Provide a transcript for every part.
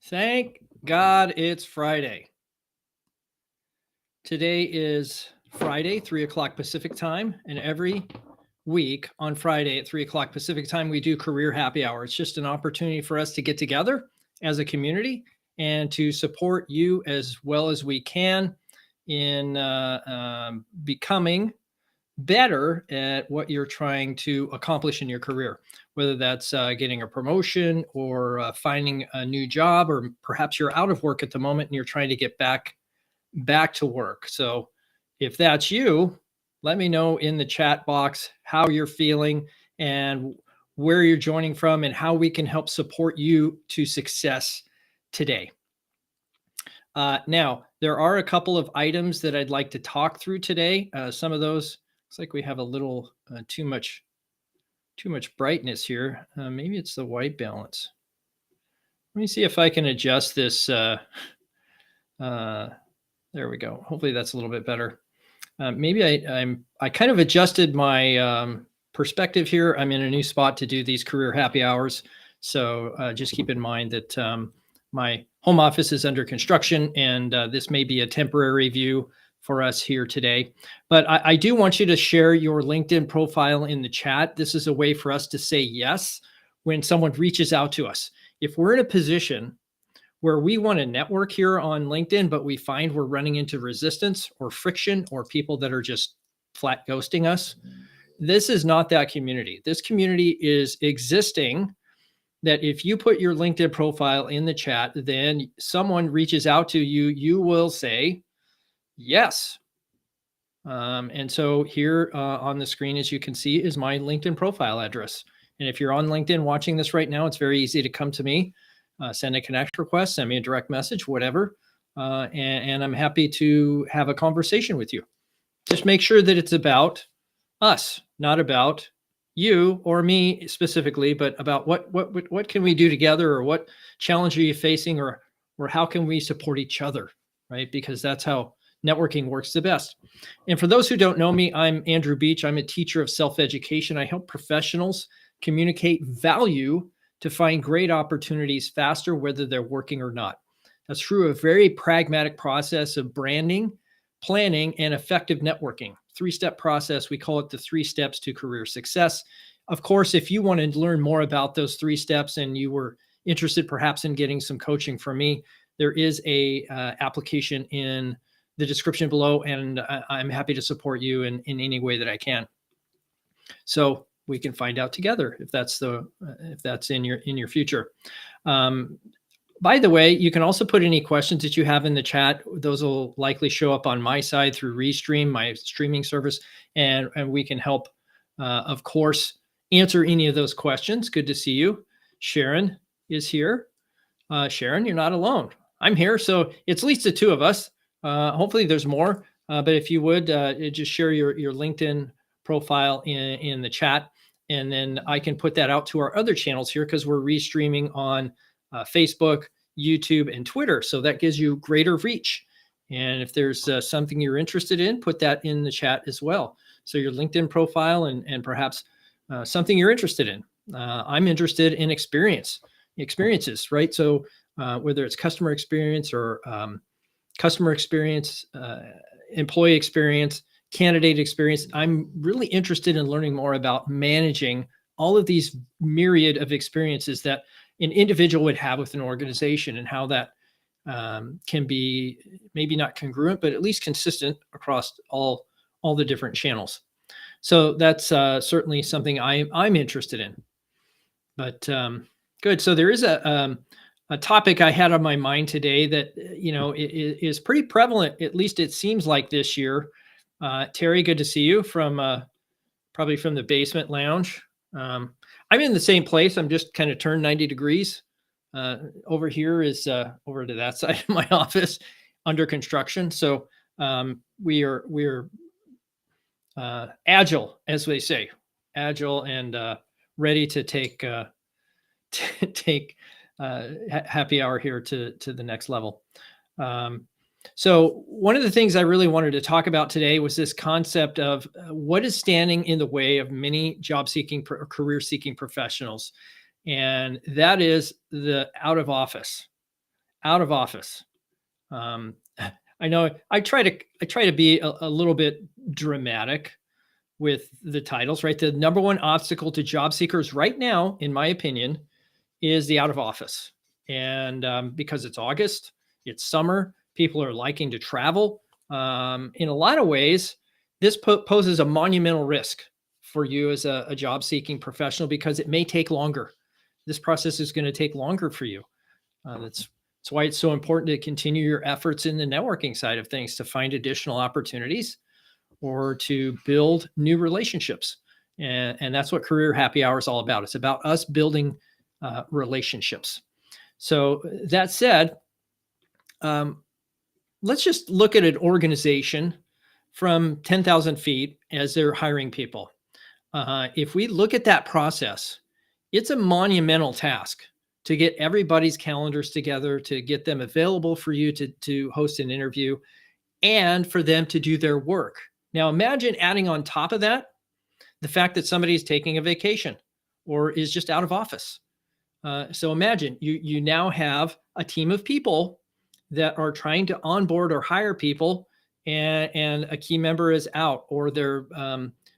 Thank God it's Friday. Today is Friday, 3 o'clock Pacific time. And every week on Friday at 3 o'clock Pacific time, we do career happy hour. It's just an opportunity for us to get together as a community and to support you as well as we can in becoming better at what you're trying to accomplish in your career, whether that's getting a promotion or finding a new job, or perhaps you're out of work at the moment and you're trying to get back to work. So if that's you, let me know in the chat box how you're feeling and where you're joining from and how we can help support you to success today. Now, there are a couple of items that I'd like to talk through today. Some of those, looks like we have a little too much brightness here. Maybe it's the white balance. Let me see if I can adjust this. There we go. Hopefully that's a little bit better. Maybe I kind of adjusted my perspective here. I'm in a new spot to do these career happy hours. So just keep in mind that my home office is under construction, and this may be a temporary view for us here today. But I do want you to share your LinkedIn profile in the chat. This is a way for us to say yes when someone reaches out to us. If we're in a position where we want to network here on LinkedIn, but we find we're running into resistance or friction or people that are just flat ghosting us, this is not that community. This community is existing that if you put your LinkedIn profile in the chat, then someone reaches out to you, you will say yes. And so here on the screen, as you can see, is my LinkedIn profile address. And if you're on LinkedIn watching this right now, it's very easy to come to me, send a connect request, send me a direct message, whatever. And I'm happy to have a conversation with you. Just make sure that it's about us, not about you or me specifically, but about what can we do together, or what challenge are you facing, or how can we support each other, right? Because that's how networking works the best. And for those who don't know me, I'm Andrew Beach. I'm a teacher of self-education. I help professionals communicate value to find great opportunities faster, whether they're working or not. That's through a very pragmatic process of branding, planning, and effective networking. Three-step process. We call it the 3 steps to career success. Of course, if you want to learn more about those 3 steps and you were interested perhaps in getting some coaching from me, there is a application in the description below, and I'm happy to support you in any way that I can. So we can find out together if that's in your future. By the way, you can also put any questions that you have in the chat. Those will likely show up on my side through Restream, my streaming service, and we can help, of course, answer any of those questions. Good to see you. Sharon is here. Sharon, you're not alone. I'm here, so it's at least the 2 of us. Hopefully there's more, but if you would, just share your LinkedIn profile in the chat, and then I can put that out to our other channels here, because we're restreaming on Facebook, YouTube, and Twitter. So that gives you greater reach. And if there's something you're interested in, put that in the chat as well. So your LinkedIn profile and perhaps something you're interested in. I'm interested in experiences, right? So whether it's customer experience or customer experience, employee experience, candidate experience, I'm really interested in learning more about managing all of these myriad of experiences that an individual would have with an organization, and how that can be maybe not congruent, but at least consistent across all the different channels. So that's certainly something I'm interested in. But good. So there is a topic I had on my mind today that is pretty prevalent. At least it seems like this year. Terry, good to see you from probably from the basement lounge. I'm in the same place. I'm just kind of turned 90 degrees. Over here is over to that side of my office, under construction. So we're agile, as they say, agile and ready to take happy hour here to the next level. So one of the things I really wanted to talk about today was this concept of what is standing in the way of many job-seeking or career-seeking professionals, and that is the out of office. out of office. Um, I know I try to be a little bit dramatic with the titles, right? The number one obstacle to job seekers right now, in my opinion, is the out of office. And because it's August, it's summer, people are liking to travel. In a lot of ways, this poses a monumental risk for you as a job seeking professional because it may take longer. This process is going to take longer for you. That's why it's so important to continue your efforts in the networking side of things to find additional opportunities or to build new relationships. And that's what Career Happy Hour is all about. It's about us building relationships. So that said, let's just look at an organization from 10,000 feet as they're hiring people. If we look at that process, it's a monumental task to get everybody's calendars together, to get them available for you to host an interview and for them to do their work. Now, imagine adding on top of that the fact that somebody's taking a vacation or is just out of office. So imagine you now have a team of people that are trying to onboard or hire people, and a key member is out, or they're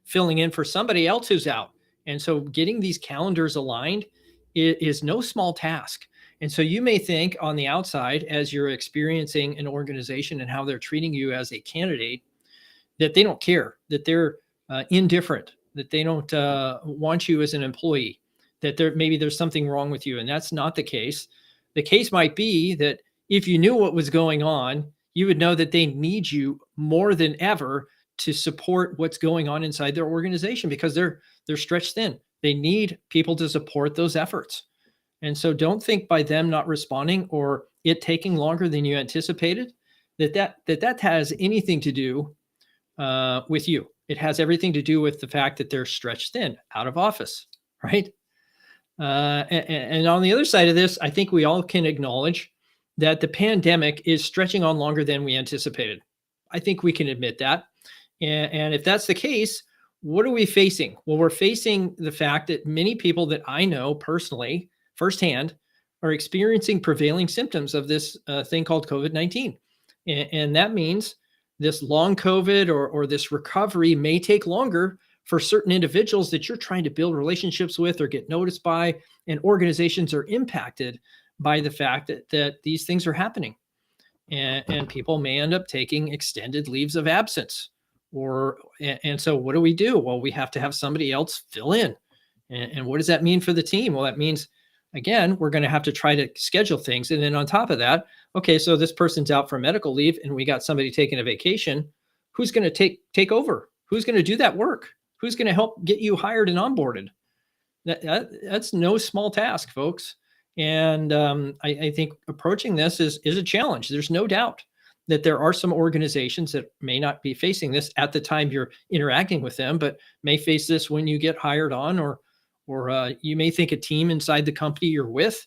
filling in for somebody else who's out. And so getting these calendars aligned is no small task. And so you may think on the outside, as you're experiencing an organization and how they're treating you as a candidate, that they don't care, that they're indifferent, that they don't want you as an employee, that maybe there's something wrong with you. And that's not the case. The case might be that if you knew what was going on, you would know that they need you more than ever to support what's going on inside their organization because they're stretched thin. They need people to support those efforts. And so don't think by them not responding or it taking longer than you anticipated that has anything to do with you. It has everything to do with the fact that they're stretched thin, out of office, right? And on the other side of this, I think we all can acknowledge that the pandemic is stretching on longer than we anticipated. I think we can admit that. And if that's the case, what are we facing? Well, we're facing the fact that many people that I know personally, firsthand, are experiencing prevailing symptoms of this thing called COVID-19. And that means this long COVID or this recovery may take longer for certain individuals that you're trying to build relationships with or get noticed by, and organizations are impacted by the fact that these things are happening. And people may end up taking extended leaves of absence. And so what do we do? Well, we have to have somebody else fill in. And what does that mean for the team? Well, that means, again, we're going to have to try to schedule things. And then on top of that, okay, so this person's out for medical leave and we got somebody taking a vacation. Who's going to take over? Who's going to do that work? Who's going to help get you hired and onboarded? That's no small task, folks. And I think approaching this is a challenge. There's no doubt that there are some organizations that may not be facing this at the time you're interacting with them, but may face this when you get hired on, or you may think a team inside the company you're with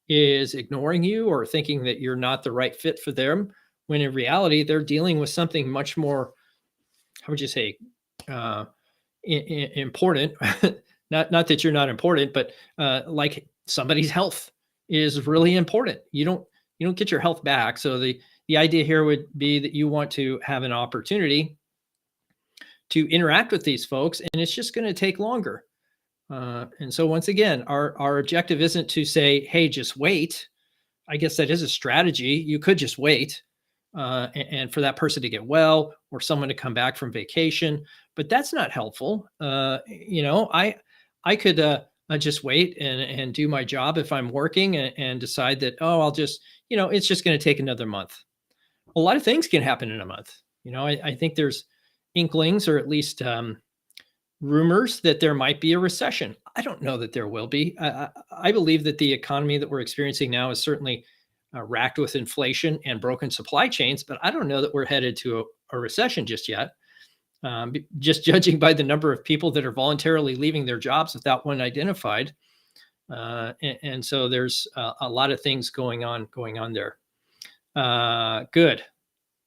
is ignoring you or thinking that you're not the right fit for them, when in reality, they're dealing with something much more, how would you say, important. not that you're not important, but like somebody's health is really important. You don't get your health back. So the idea here would be that you want to have an opportunity to interact with these folks, and it's just going to take longer. And so once again, our objective isn't to say, hey, just wait. I guess that is a strategy. You could just wait and for that person to get well or someone to come back from vacation, but that's not helpful. I could just wait and do my job if I'm working and decide that, oh, I'll just, it's just going to take another month. A lot of things can happen in a month. I think there's inklings, or at least rumors, that there might be a recession. I don't know that there will be. I believe that the economy that we're experiencing now is certainly racked with inflation and broken supply chains, but I don't know that we're headed to a recession just yet. Just judging by the number of people that are voluntarily leaving their jobs without one identified. And so there's a lot of things going on there. Good.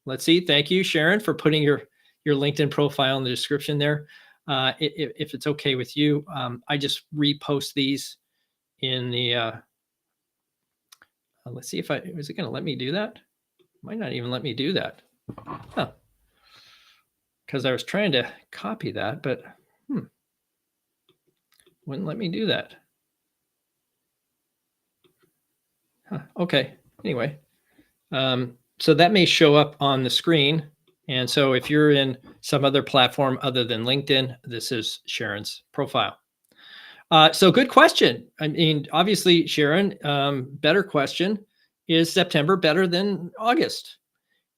Let's see. Thank you, Sharon, for putting your LinkedIn profile in the description there. If it's okay with you, I just repost these in the let's see if is it going to let me do that? Might not even let me do that. Huh. Because I was trying to copy that, but wouldn't let me do that. Huh. Okay. Anyway, so that may show up on the screen. And so if you're in some other platform other than LinkedIn, this is Sharon's profile. So good question. I mean, obviously, Sharon, better question. Is September better than August?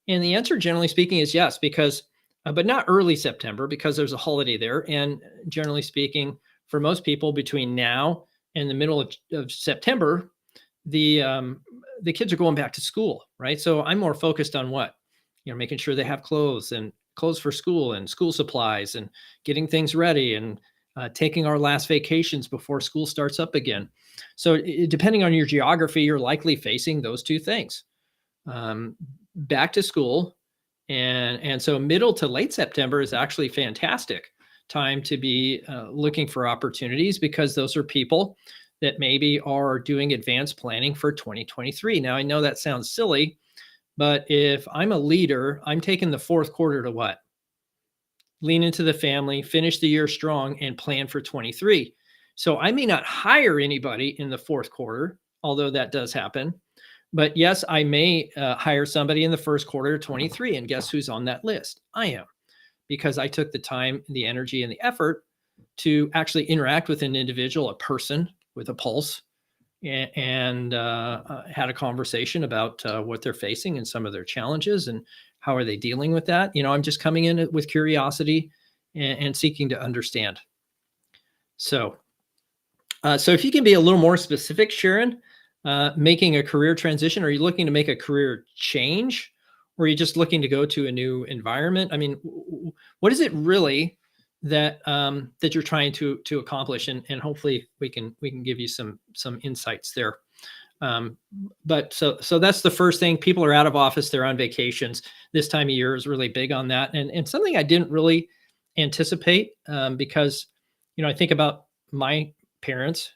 And the answer, generally speaking, is yes, because, but not early September because there's a holiday there. And generally speaking, for most people between now and the middle of September, the kids are going back to school, right? So I'm more focused on what, making sure they have clothes for school and school supplies and getting things ready and taking our last vacations before school starts up again. So depending on your geography, you're likely facing those two things. Back to school. And so middle to late September is actually fantastic time to be looking for opportunities because those are people that maybe are doing advanced planning for 2023. Now, I know that sounds silly, but if I'm a leader, I'm taking the fourth quarter to what? Lean into the family, finish the year strong, and plan for 23. So I may not hire anybody in the fourth quarter, although that does happen. But yes, I may hire somebody in the first quarter of 23. And guess who's on that list? I am, because I took the time, the energy, and the effort to actually interact with an individual, a person with a pulse, and had a conversation about what they're facing and some of their challenges and how are they dealing with that. I'm just coming in with curiosity and seeking to understand. So if you can be a little more specific, Sharon, making a career transition, are you looking to make a career change, or are you just looking to go to a new environment? I mean, what is it really that you're trying to accomplish? And hopefully we can give you some insights there. But so that's the first thing. People are out of office, they're on vacations. This time of year is really big on that. And something I didn't really anticipate because, I think about my parents,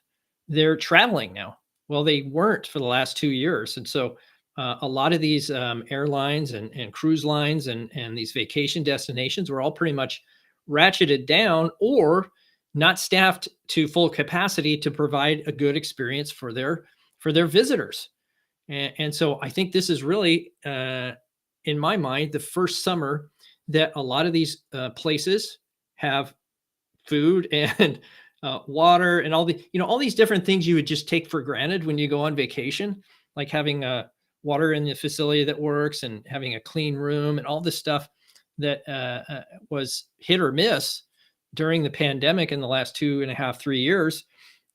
they're traveling now. Well, they weren't for the last 2 years. And so a lot of these airlines and cruise lines and these vacation destinations were all pretty much ratcheted down or not staffed to full capacity to provide a good experience for their visitors. And so I think this is really, in my mind, the first summer that a lot of these places have food and water and all these different things you would just take for granted when you go on vacation, like having water in the facility that works and having a clean room and all this stuff that was hit or miss during the pandemic in the last 2.5, 3 years.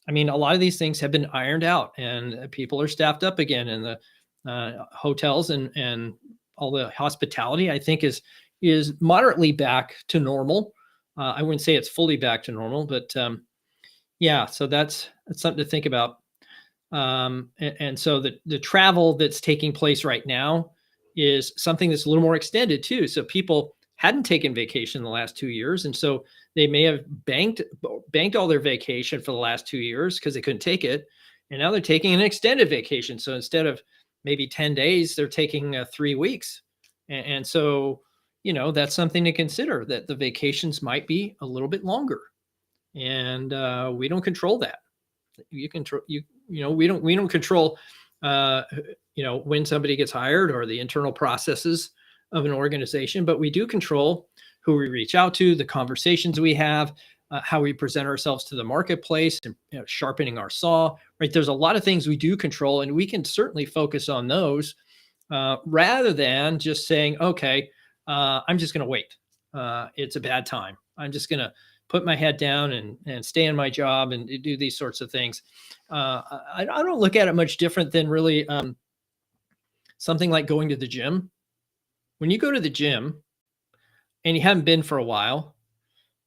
I mean, a lot of these things have been ironed out and people are staffed up again, and the hotels and all the hospitality, I think, is moderately back to normal. I wouldn't say it's fully back to normal, but yeah, so that's something to think about. And so the travel that's taking place right now is something that's a little more extended too. So people hadn't taken vacation in the last 2 years, and so they may have banked all their vacation for the last 2 years because they couldn't take it, and now they're taking an extended vacation. So instead of maybe 10 days, they're taking 3 weeks, and so that's something to consider, that the vacations might be a little bit longer, and we don't control that. We don't control when somebody gets hired or the internal processes of an organization, but we do control who we reach out to, the conversations we have, how we present ourselves to the marketplace, and sharpening our saw, right? There's a lot of things we do control, and we can certainly focus on those rather than just saying, okay, I'm just going to wait. It's a bad time. I'm just going to put my head down and stay in my job and do these sorts of things. I don't look at it much different than really something like going to the gym. When you go to the gym and you haven't been for a while,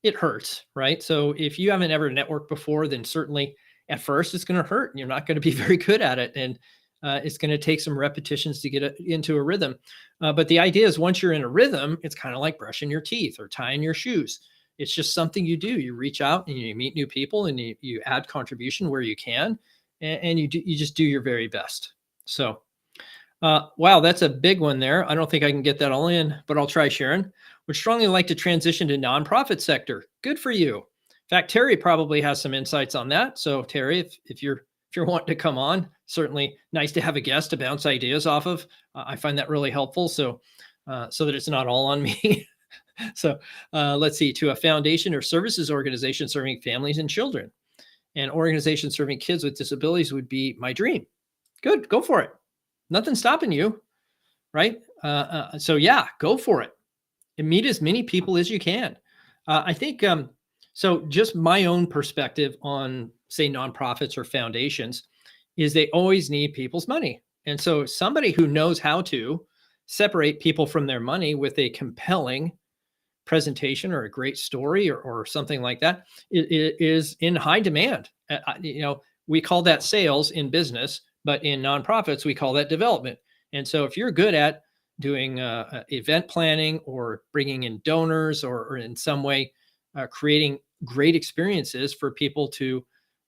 it hurts, right? So if you haven't ever networked before, then certainly at first it's going to hurt and you're not going to be very good at it. And it's going to take some repetitions to get into a rhythm. But the idea is once you're in a rhythm, it's kind of like brushing your teeth or tying your shoes. It's just something you do. You reach out and you meet new people and you add contribution where you can, and you just do your very best. So, wow, that's a big one there. I don't think I can get that all in, but I'll try, Sharon. Would strongly like to transition to nonprofit sector. Good for you. In fact, Terry probably has some insights on that. So, Terry, if you're wanting to come on, certainly nice to have a guest to bounce ideas off of. I find that really helpful. So that it's not all on me. So let's see, to a foundation or services organization serving families and children. An organization serving kids with disabilities would be my dream. Good, go for it. Nothing's stopping you, right? So yeah, go for it and meet as many people as you can. I think so. Just my own perspective on, say, nonprofits or foundations is they always need people's money, and so somebody who knows how to separate people from their money with a compelling presentation or a great story or something like that is in high demand. We call that sales in business, but in nonprofits, we call that development. And so if you're good at doing event planning or bringing in donors or in some way creating great experiences for people to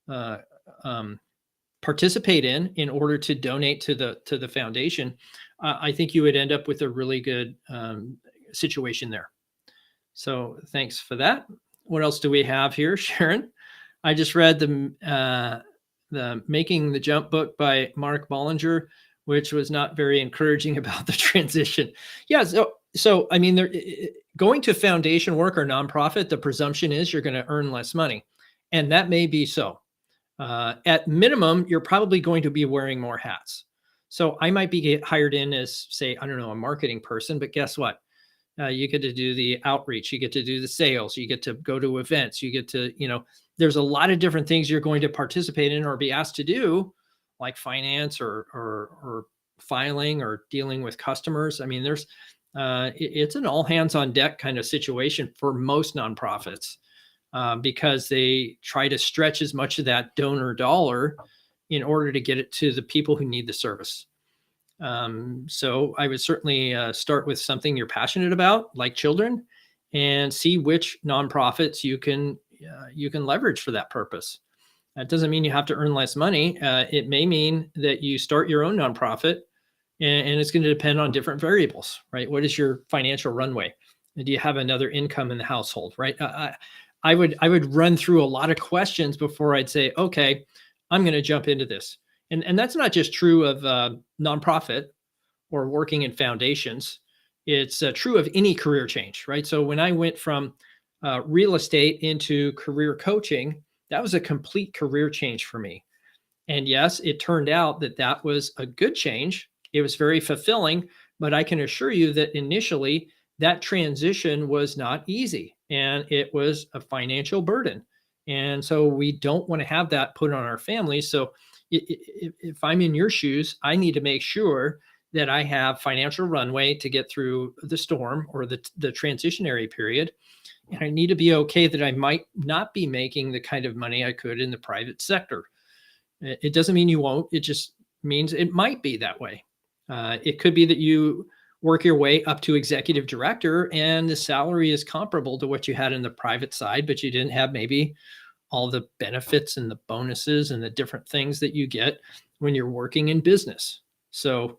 uh, um, participate in order to donate to the foundation, I think you would end up with a really good situation there. So thanks for that. What else do we have here, Sharon? I just read the Making the Jump book by Mark Bollinger, which was not very encouraging about the transition. Yeah, so I mean, going to foundation work or nonprofit, the presumption is you're going to earn less money, and that may be so. At minimum, you're probably going to be wearing more hats. So I might be hired in as, say, I don't know, a marketing person, but guess what? You get to do the outreach, you get to do the sales, you get to go to events, you get to, there's a lot of different things you're going to participate in or be asked to do, like finance or filing or dealing with customers. I mean, it's an all hands on deck kind of situation for most nonprofits because they try to stretch as much of that donor dollar in order to get it to the people who need the service. So I would certainly start with something you're passionate about, like children, and see which nonprofits you can leverage for that purpose. That doesn't mean you have to earn less money. It may mean that you start your own nonprofit, and it's going to depend on different variables, right? What is your financial runway? Do you have another income in the household, right? I would run through a lot of questions before I'd say, okay, I'm going to jump into this. And that's not just true of nonprofit or working in foundations. It's true of any career change, right? So when I went from real estate into career coaching, that was a complete career change for me. And yes, it turned out that was a good change. It was very fulfilling, but I can assure you that initially that transition was not easy and it was a financial burden. And so we don't want to have that put on our families. So if I'm in your shoes, I need to make sure that I have financial runway to get through the storm or the transitionary period. And I need to be okay that I might not be making the kind of money I could in the private sector. It doesn't mean you won't. It just means it might be that way. It could be that you work your way up to executive director and the salary is comparable to what you had in the private side, but you didn't have maybe all the benefits and the bonuses and the different things that you get when you're working in business. So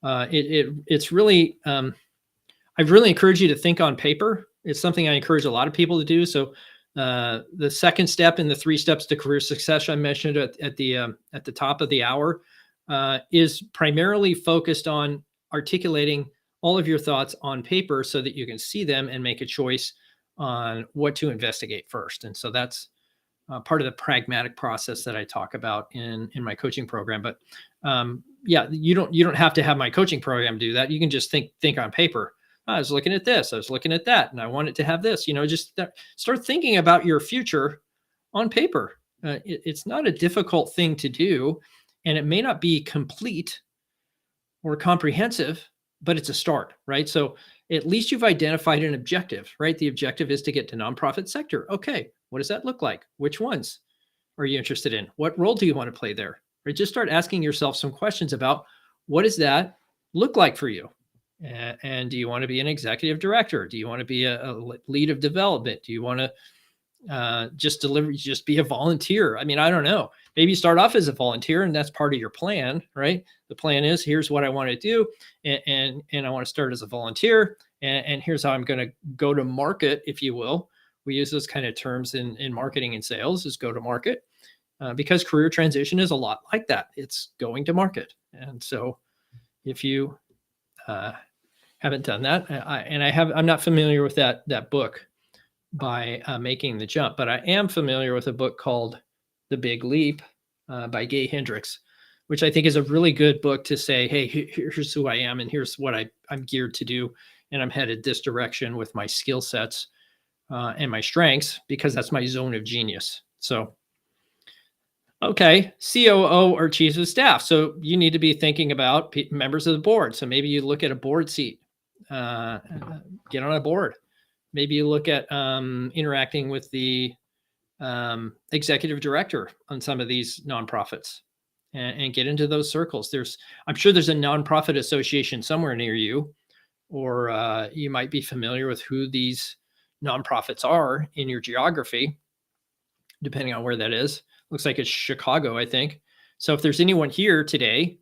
it's really, I'd really encourage you to think on paper. It's something I encourage a lot of people to do. So the second step in the 3 steps to career success I mentioned at the top of the hour is primarily focused on articulating all of your thoughts on paper so that you can see them and make a choice on what to investigate first. And so that's part of the pragmatic process that I talk about in my coaching program. But yeah, you don't have to have my coaching program do that. You can just think on paper. I was looking at this, I was looking at that, and I want it to have this. Just start thinking about your future on paper. It's not a difficult thing to do, and it may not be complete or comprehensive, but it's a start, right? So at least you've identified an objective, right? The objective is to get to nonprofit sector. Okay, what does that look like? Which ones are you interested in? What role do you want to play there? Right? Just start asking yourself some questions about what does that look like for you? And do you want to be an executive director? Do you want to be a lead of development? Do you want to just be a volunteer. I mean, I don't know. Maybe you start off as a volunteer and that's part of your plan, right? The plan is here's what I want to do. And I want to start as a volunteer. And here's how I'm going to go to market, if you will. We use those kind of terms in marketing and sales is go to market, because career transition is a lot like that. It's going to market. And so if you haven't done that, I'm not familiar with that book by Making the Jump, but I am familiar with a book called The Big Leap by Gay Hendricks, which I think is a really good book to say, hey, here's who I am and here's what I'm geared to do. And I'm headed this direction with my skill sets and my strengths, because that's my zone of genius. So, okay, COO or chief of staff. So you need to be thinking about members of the board. So maybe you look at a board seat, get on a board. Maybe you look at interacting with the executive director on some of these nonprofits and get into those circles. I'm sure there's a nonprofit association somewhere near you, or you might be familiar with who these nonprofits are in your geography, depending on where that is. Looks like it's Chicago, I think. So if there's anyone here today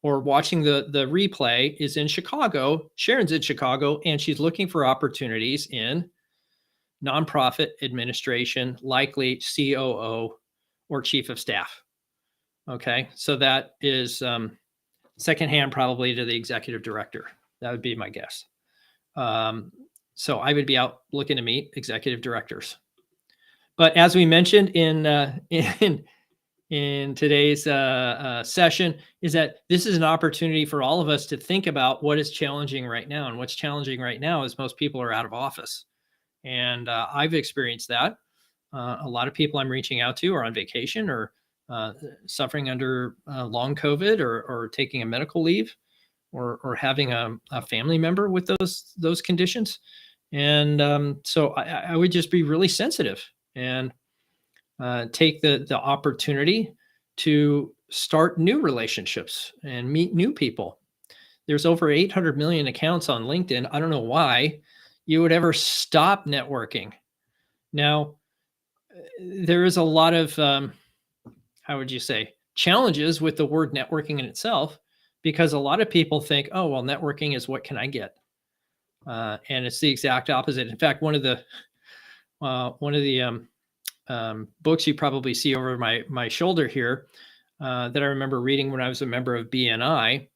or watching the replay is in Chicago, Sharon's in Chicago, and she's looking for opportunities in nonprofit administration, likely COO or chief of staff. Okay, so that is secondhand probably to the executive director. That would be my guess. So I would be out looking to meet executive directors. But as we mentioned in today's session, is that this is an opportunity for all of us to think about what is challenging right now. And what's challenging right now is most people are out of office. And I've experienced that. A lot of people I'm reaching out to are on vacation or suffering under long COVID or taking a medical leave or having a family member with those conditions. And so I would just be really sensitive and take the opportunity to start new relationships and meet new people. There's over 800 million accounts on LinkedIn. I don't know why you would ever stop networking. Now, there is a lot of, how would you say, challenges with the word networking in itself, because a lot of people think, oh, well, networking is what can I get? And it's the exact opposite. In fact, one of the books you probably see over my shoulder here that I remember reading when I was a member of BNI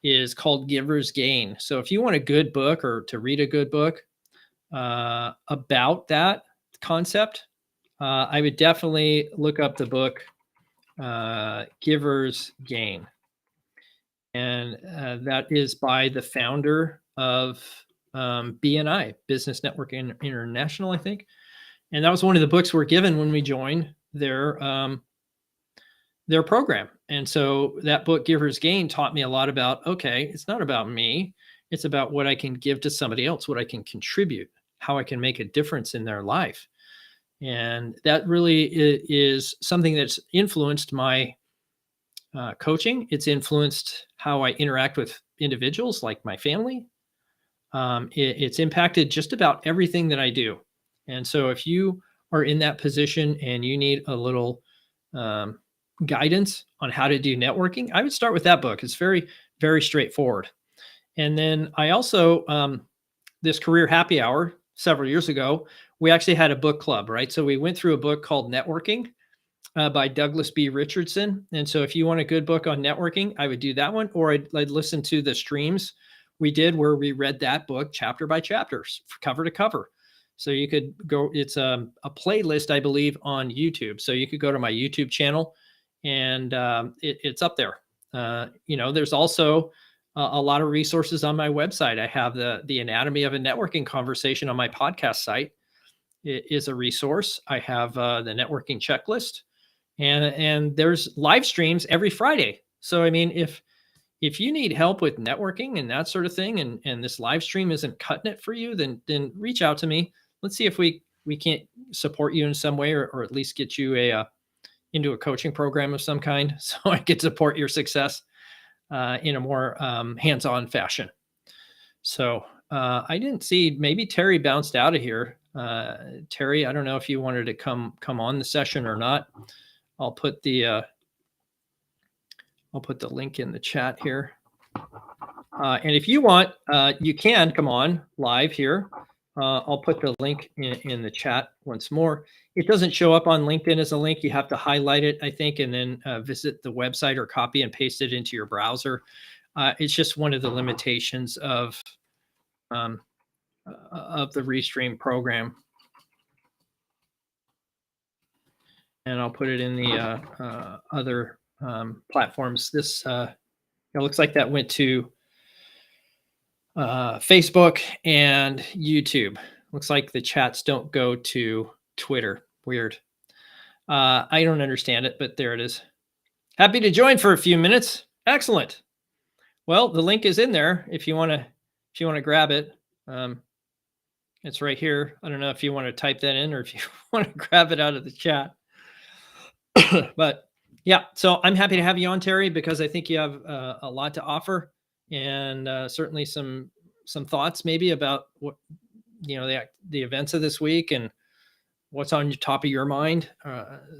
is called Giver's Gain. So if you want a good book or to read a good book about that concept, I would definitely look up the book Giver's Gain. And that is by the founder of BNI, Business Network International, I think. And that was one of the books we're given when we joined their program. And so that book, Giver's Gain, taught me a lot about, okay, it's not about me. It's about what I can give to somebody else, what I can contribute, how I can make a difference in their life. And that really is something that's influenced my coaching. It's influenced how I interact with individuals like my family. It's impacted just about everything that I do. And so if you are in that position and you need a little guidance on how to do networking, I would start with that book. It's very, very straightforward. And then I also, this career happy hour several years ago, we actually had a book club, right? So we went through a book called Networking by Douglas B. Richardson. And so if you want a good book on networking, I would do that one, or I'd listen to the streams we did where we read that book chapter by chapter, cover to cover. So you could go, it's a playlist, I believe, on YouTube. So you could go to my YouTube channel and it's up there. There's also a lot of resources on my website. I have the Anatomy of a Networking Conversation on my podcast site. It is a resource. I have the networking checklist, and there's live streams every Friday. So, I mean, if you need help with networking and that sort of thing, and this live stream isn't cutting it for you, then reach out to me. Let's see if we can't support you in some way, or at least get you into a coaching program of some kind, so I can support your success in a more hands-on fashion. So I didn't see, maybe Terry bounced out of here. Terry, I don't know if you wanted to come on the session or not. I'll put the link in the chat here. And if you want, you can come on live here. I'll put the link in the chat once more. It doesn't show up on LinkedIn as a link. You have to highlight it, I think, and then visit the website or copy and paste it into your browser. It's just one of the limitations of the Restream program. And I'll put it in the other platforms. This it looks like that went to Facebook and YouTube. Looks like the chats don't go to Twitter. Weird. I don't understand it, but there it is. Happy to join for a few minutes. Excellent. Well, the link is in there if you want to grab it. It's right here. I don't know if you want to type that in or if you want to grab it out of the chat. But yeah, so I'm happy to have you on, Terry, because I think you have a lot to offer, and certainly some thoughts maybe about what the events of this week and what's on the top of your mind,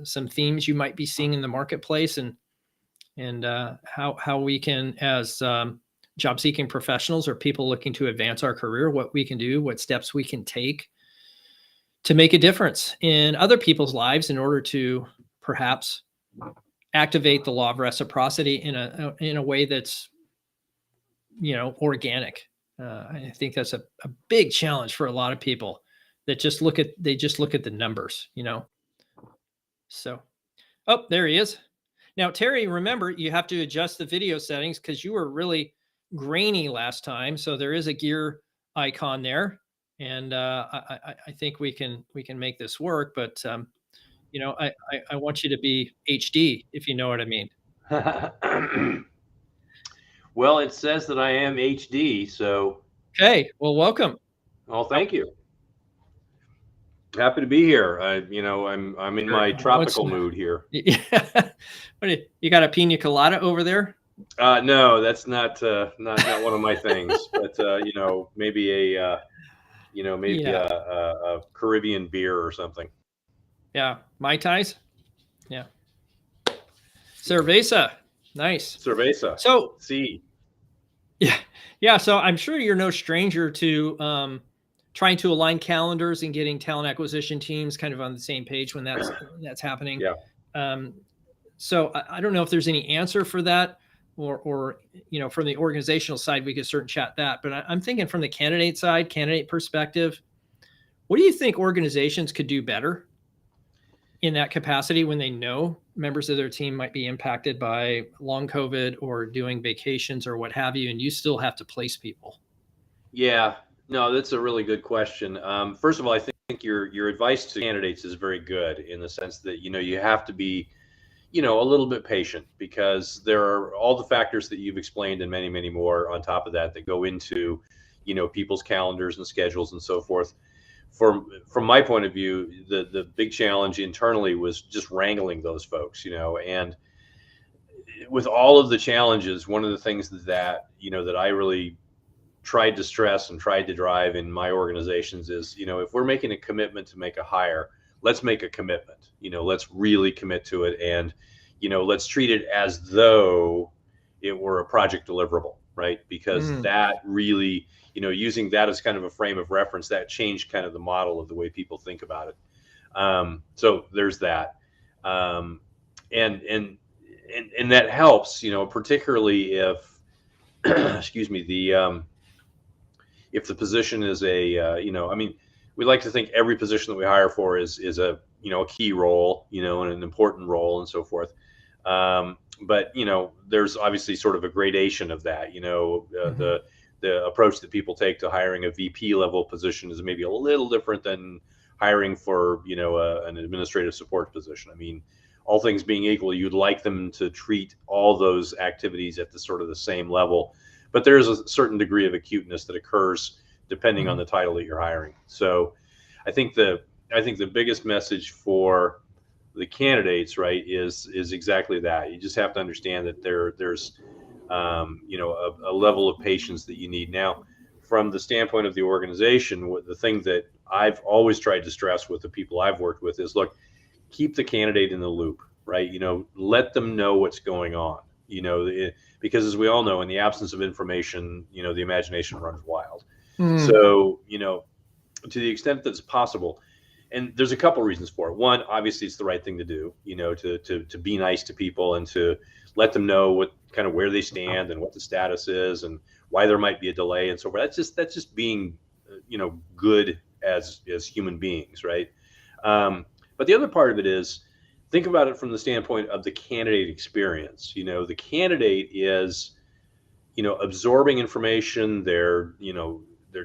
some themes you might be seeing in the marketplace, and how we can, as job seeking professionals or people looking to advance our career, what we can do, what steps we can take to make a difference in other people's lives in order to perhaps activate the law of reciprocity in a way that's organic. I think that's a big challenge for a lot of people that just look at the numbers, So, oh, there he is. Now, Terry, remember, you have to adjust the video settings because you were really grainy last time. So there is a gear icon there, and I think we can make this work. But I want you to be HD, if you know what I mean. Well, it says that I am HD, so. Okay, well, welcome. Well, thank you. Happy to be here. I'm in my tropical mood here. Yeah. You got a pina colada over there? No, that's not one of my things. But maybe a Caribbean beer or something. Yeah, Mai Tais. Yeah. Cerveza. Nice. Cerveza. So, see. Yeah. So I'm sure you're no stranger to trying to align calendars and getting talent acquisition teams kind of on the same page when that's happening. Yeah. So I don't know if there's any answer for that, or from the organizational side, we could certainly chat that. But I'm thinking from the candidate perspective, what do you think organizations could do better in that capacity when they know members of their team might be impacted by long COVID or doing vacations or what have you, and you still have to place people? Yeah, no, that's a really good question. First of all, I think your advice to candidates is very good in the sense that, you have to be, a little bit patient, because there are all the factors that you've explained and many, many more on top of that go into, people's calendars and schedules and so forth. From my point of view, the big challenge internally was just wrangling those folks, and with all of the challenges, one of the things that I really tried to stress and tried to drive in my organizations is, if we're making a commitment to make a hire, let's make a commitment, let's really commit to it. And, let's treat it as though it were a project deliverable, right? Because that really, using that as kind of a frame of reference, that changed kind of the model of the way people think about it. So there's that. And that helps, particularly if, excuse me, if the position is we like to think every position that we hire for is a key role, and an important role and so forth. But there's obviously sort of a gradation of that. The approach that people take to hiring a VP level position is maybe a little different than hiring for an administrative support position. I mean, all things being equal, you'd like them to treat all those activities at the sort of the same level, but there's a certain degree of acuteness that occurs depending on the title that you're hiring. So I think the biggest message for the candidates, right, is exactly that. You just have to understand that there's a level of patience that you need. Now, from the standpoint of the organization, the thing that I've always tried to stress with the people I've worked with is, look, keep the candidate in the loop, right? Let them know what's going on, because as we all know, in the absence of information, the imagination runs wild. So, to the extent that's possible, and there's a couple reasons for it. One, obviously it's the right thing to do, to be nice to people and to let them know what kind of where they stand and what the status is and why there might be a delay and so forth. That's just being, good as human beings, right? But the other part of it is, think about it from the standpoint of the candidate experience. The candidate is, absorbing information. They're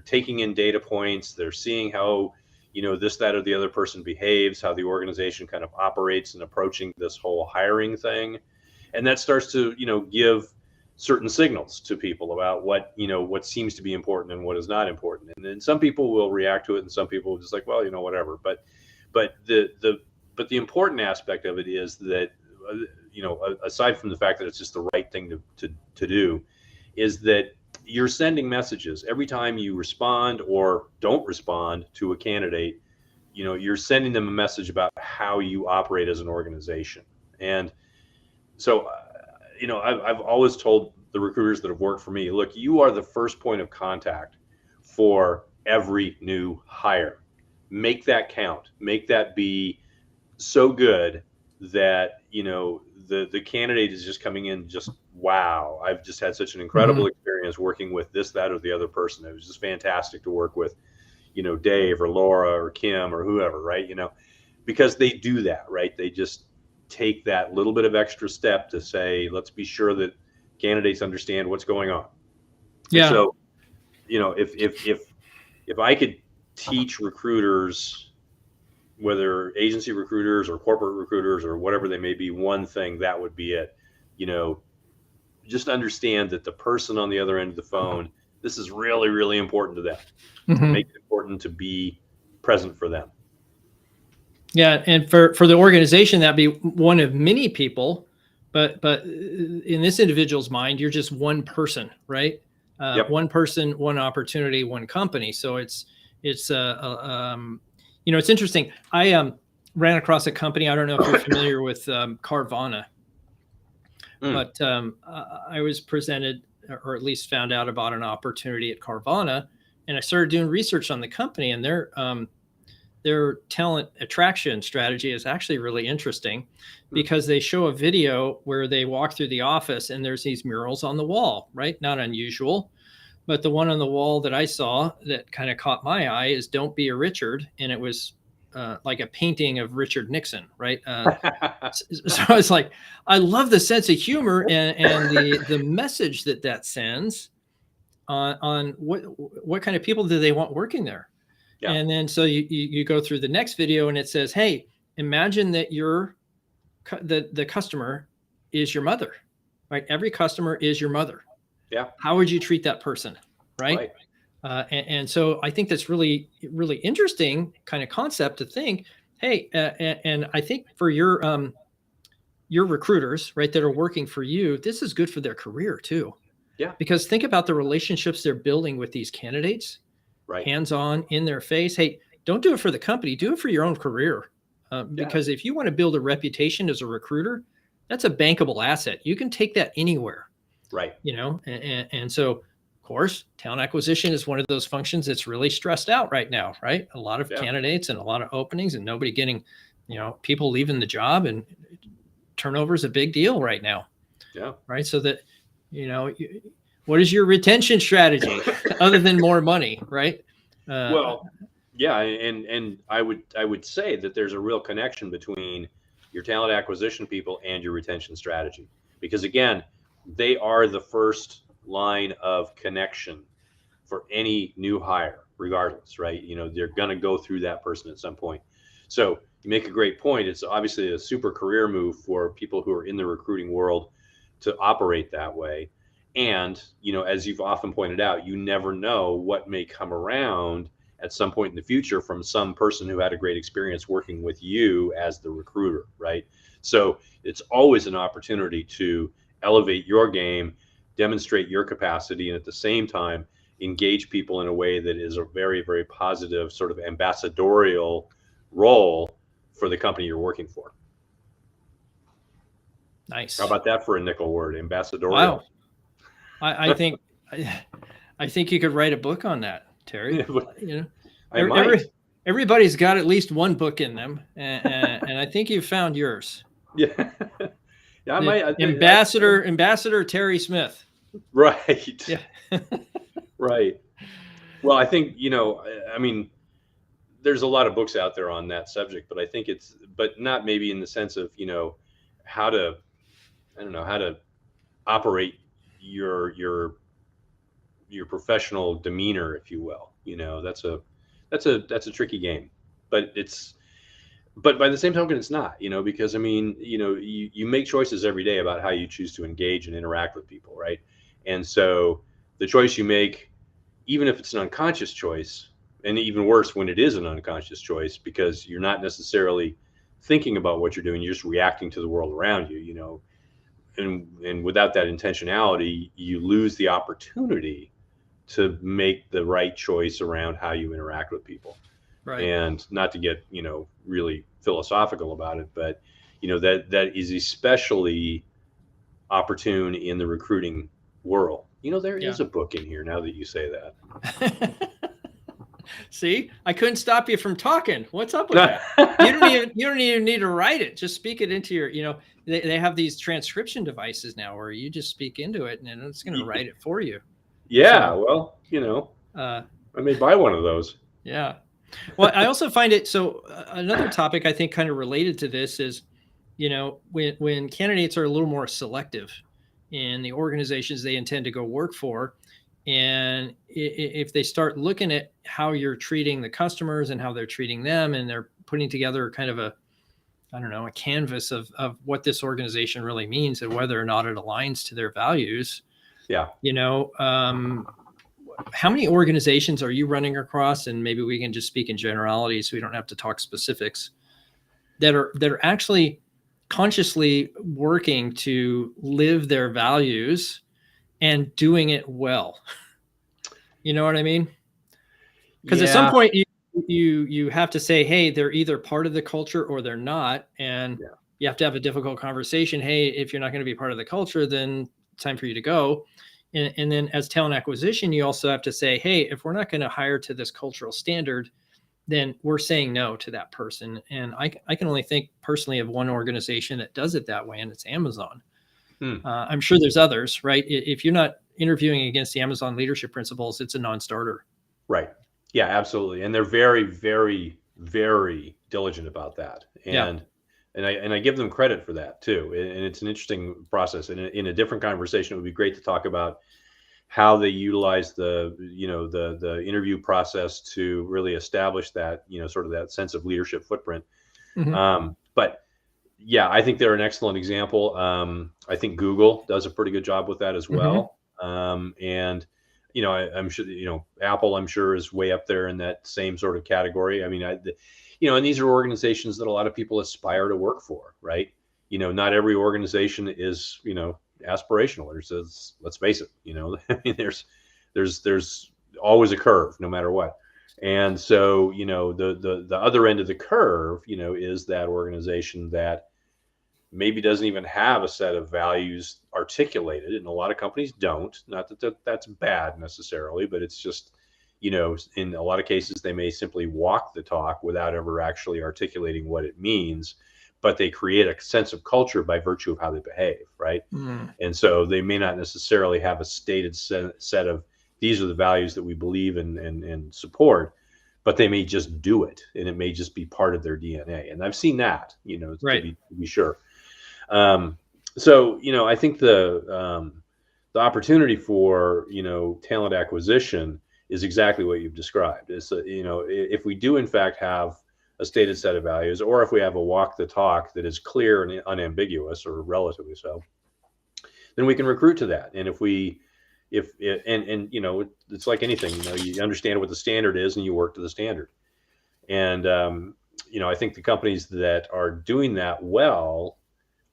taking in data points. They're seeing how, this, that, or the other person behaves, how the organization kind of operates in approaching this whole hiring thing. And that starts to, give certain signals to people about what seems to be important and what is not important. And then some people will react to it and some people will just like, well, whatever. But the important aspect of it is that, aside from the fact that it's just the right thing to do, is that you're sending messages every time you respond or don't respond to a candidate. You're sending them a message about how you operate as an organization. And so, I've always told the recruiters that have worked for me, look, you are the first point of contact for every new hire. Make that count. Make that be so good that, the candidate is just coming in just, wow, I've just had such an incredible experience working with this, that, or the other person. It was just fantastic to work with, Dave or Laura or Kim or whoever, right? Because they do that, right? They just take that little bit of extra step to say, let's be sure that candidates understand what's going on. Yeah. So, if I could teach recruiters, whether agency recruiters or corporate recruiters or whatever they may be, one thing, that would be it. Just understand that the person on the other end of the phone, this is really, really important to them. Make it important to be present for them. Yeah, and for the organization, that'd be one of many people, but in this individual's mind, you're just one person, right? Yep. One person, one opportunity, one company. So it's it's interesting. I ran across a company. I don't know if you're familiar with Carvana, but I was presented, or at least found out about an opportunity at Carvana, and I started doing research on the company, and their talent attraction strategy is actually really interesting because they show a video where they walk through the office and there's these murals on the wall, right? Not unusual, but the one on the wall that I saw that kind of caught my eye is "Don't Be a Richard," and it was like a painting of Richard Nixon, right? So I was like, I love the sense of humor and the message that sends on what kind of people do they want working there. Yeah. And then so you go through the next video and it says, hey, imagine that the customer is your mother, right? Every customer is your mother. Yeah. How would you treat that person, right? And so I think that's really, really interesting kind of concept to think, hey, and I think for your recruiters, right, that are working for you, this is good for their career too. Yeah. Because think about the relationships they're building with these candidates. Right. Hands-on, in their face. Hey, don't do it for the company, do it for your own career. Because if you want to build a reputation as a recruiter, that's a bankable asset. You can take that anywhere. Right. And so, of course, talent acquisition is one of those functions that's really stressed out right now, right? A lot of candidates and a lot of openings and nobody getting, people leaving the job, and turnover is a big deal right now. Yeah. Right. So that, what is your retention strategy other than more money, right? Well, yeah, and I would say that there's a real connection between your talent acquisition people and your retention strategy, because again, they are the first line of connection for any new hire, regardless, right? They're going to go through that person at some point. So you make a great point. It's obviously a super career move for people who are in the recruiting world to operate that way. And, as you've often pointed out, you never know what may come around at some point in the future from some person who had a great experience working with you as the recruiter, right? So it's always an opportunity to elevate your game, demonstrate your capacity, and at the same time, engage people in a way that is a very, very positive sort of ambassadorial role for the company you're working for. Nice. How about that for a nickel word, ambassadorial? Wow. I think I think you could write a book on that, Terry. You know, everybody's got at least one book in them, and I think you've found yours. Yeah, yeah. I might. Ambassador Terry Smith. Right. Yeah. Right. Well, I think, I mean, there's a lot of books out there on that subject, but I think but not maybe in the sense of, how to operate your professional demeanor, if you will. That's a tricky game, but by the same token, it's not, because I mean, you make choices every day about how you choose to engage and interact with people, right? And so the choice you make, even if it's an unconscious choice, and even worse when it is an unconscious choice, because you're not necessarily thinking about what you're doing, you're just reacting to the world around you, and without that intentionality, you lose the opportunity to make the right choice around how you interact with people. Right. And not to get, really philosophical about it, but, that is especially opportune in the recruiting world. There is a book in here now that you say that. See, I couldn't stop you from talking. What's up with that? You don't even need to write it. Just speak it into your, they have these transcription devices now where you just speak into it and it's going to write it for you. Yeah. So, well, I may buy one of those. Yeah. Well, I also find it, so another topic I think kind of related to this is, when candidates are a little more selective in the organizations they intend to go work for, and if they start looking at how you're treating the customers and how they're treating them, and they're putting together kind of a canvas of what this organization really means and whether or not it aligns to their values. Yeah. How many organizations are you running across? And maybe we can just speak in generalities, so we don't have to talk specifics, that are actually consciously working to live their values and doing it well. You know what I mean? Because at some point you have to say, hey, they're either part of the culture or they're not. And you have to have a difficult conversation. Hey, if you're not going to be part of the culture, then it's time for you to go. And then as talent acquisition, you also have to say, hey, if we're not going to hire to this cultural standard, then we're saying no to that person. And I can only think personally of one organization that does it that way, and it's Amazon. I'm sure there's others, right? If you're not interviewing against the Amazon leadership principles, it's a non-starter. Right. Yeah, absolutely. And they're very, very, very diligent about that. And I give them credit for that too. And it's an interesting process. And in a different conversation, it would be great to talk about how they utilize the interview process to really establish that, sort of that sense of leadership footprint. Mm-hmm. But yeah, I think they're an excellent example. I think Google does a pretty good job with that as well. Mm-hmm. And, I'm sure, Apple, I'm sure, is way up there in that same sort of category. I mean, and these are organizations that a lot of people aspire to work for, right? Not every organization is, aspirational. Let's face it, I mean, there's always a curve, no matter what. And so, the other end of the curve, is that organization that maybe doesn't even have a set of values articulated, and a lot of companies don't. Not that that's bad necessarily, but it's just, in a lot of cases, they may simply walk the talk without ever actually articulating what it means, but they create a sense of culture by virtue of how they behave, right? And so they may not necessarily have a stated set of, these are the values that we believe in and support, but they may just do it, and it may just be part of their DNA. And I've seen that, right, to be sure. So, I think the opportunity for, talent acquisition is exactly what you've described. Is, if we do in fact have a stated set of values, or if we have a walk the talk that is clear and unambiguous, or relatively so, then we can recruit to that. And it's like anything, you understand what the standard is and you work to the standard. And, I think the companies that are doing that well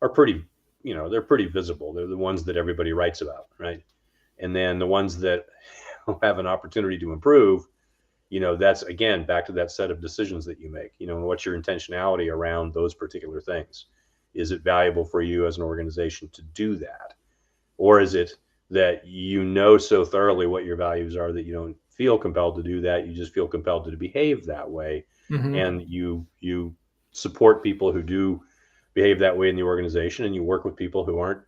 are pretty, they're pretty visible. They're the ones that everybody writes about, right? And then the ones that have an opportunity to improve, that's again back to that set of decisions that you make. And what's your intentionality around those particular things? Is it valuable for you as an organization to do that, or is it that so thoroughly what your values are that you don't feel compelled to do that? You just feel compelled to behave that way, and you support people who do behave that way in the organization, and you work with people who aren't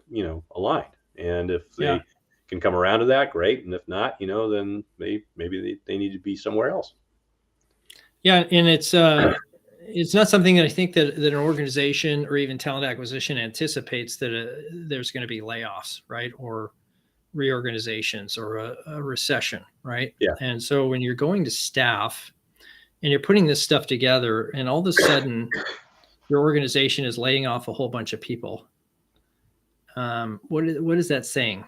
aligned. And if they can come around to that, great. And if not, then maybe they need to be somewhere else. Yeah, and it's not something that I think that an organization or even talent acquisition anticipates that there's going to be layoffs, right, or reorganizations or a recession, right? Yeah. And so when you're going to staff and you're putting this stuff together, and all of a sudden your organization is laying off a whole bunch of people, what is that saying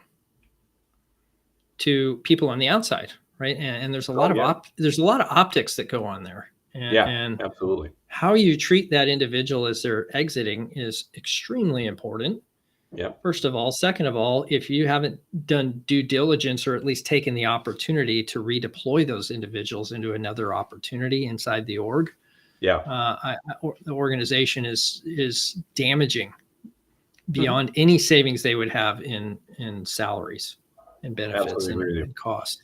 to people on the outside, right? And there's a lot of there's a lot of optics that go on there. And absolutely. How you treat that individual as they're exiting is extremely important. Yeah. First of all. Second of all, if you haven't done due diligence or at least taken the opportunity to redeploy those individuals into another opportunity inside the org, the organization is damaging beyond any savings they would have in salaries and benefits and cost.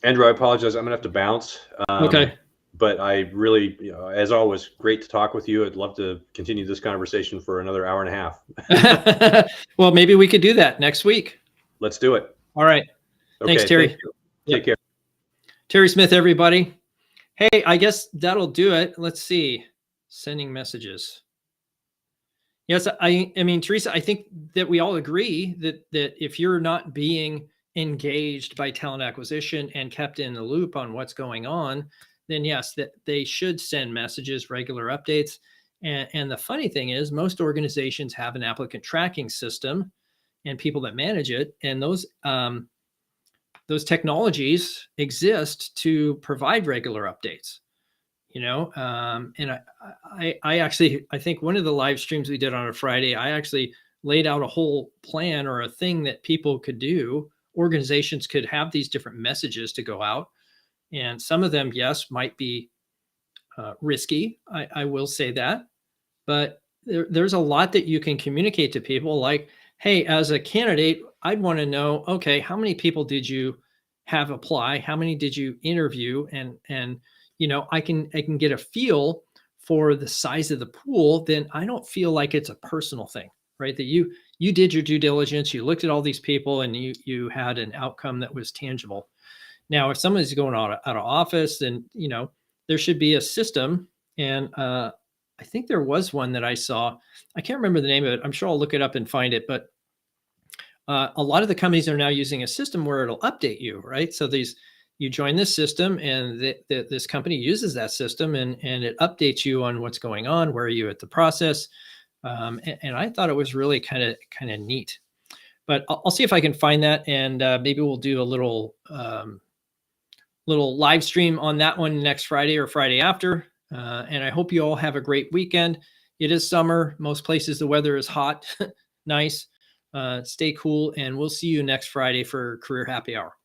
Andrew, I apologize. I'm gonna have to bounce. Okay. But I really, as always, great to talk with you. I'd love to continue this conversation for another hour and a half. Well, maybe we could do that next week. Let's do it. All right. Okay, thanks, Terry. Thank you. Take care. Terry Smith, everybody. Hey, I guess that'll do it. Let's see. Sending messages. Yes, I mean, Teresa, I think that we all agree that if you're not being engaged by talent acquisition and kept in the loop on what's going on, then yes, that they should send messages, regular updates. And the funny thing is, most organizations have an applicant tracking system and people that manage it. And those technologies exist to provide regular updates, and I think one of the live streams we did on a Friday, I actually laid out a whole plan or a thing that people could do. Organizations could have these different messages to go out. And some of them, yes, might be risky. I will say that. But there's a lot that you can communicate to people like, hey, as a candidate, I'd want to know, okay, how many people did you have apply? How many did you interview? And I can get a feel for the size of the pool. Then I don't feel like it's a personal thing, right? That you did your due diligence, you looked at all these people, and you had an outcome that was tangible. Now, if someone's going out of office, then, there should be a system. And I think there was one that I saw. I can't remember the name of it. I'm sure I'll look it up and find it. But a lot of the companies are now using a system where it'll update you, right? So you join this system, and this company uses that system, and it updates you on what's going on. Where are you at the process? And I thought it was really kind of neat. But I'll see if I can find that, and maybe we'll do a little live stream on that one next Friday or Friday after. And I hope you all have a great weekend. It is summer. Most places the weather is hot, nice. Stay cool, and we'll see you next Friday for Career Happy Hour.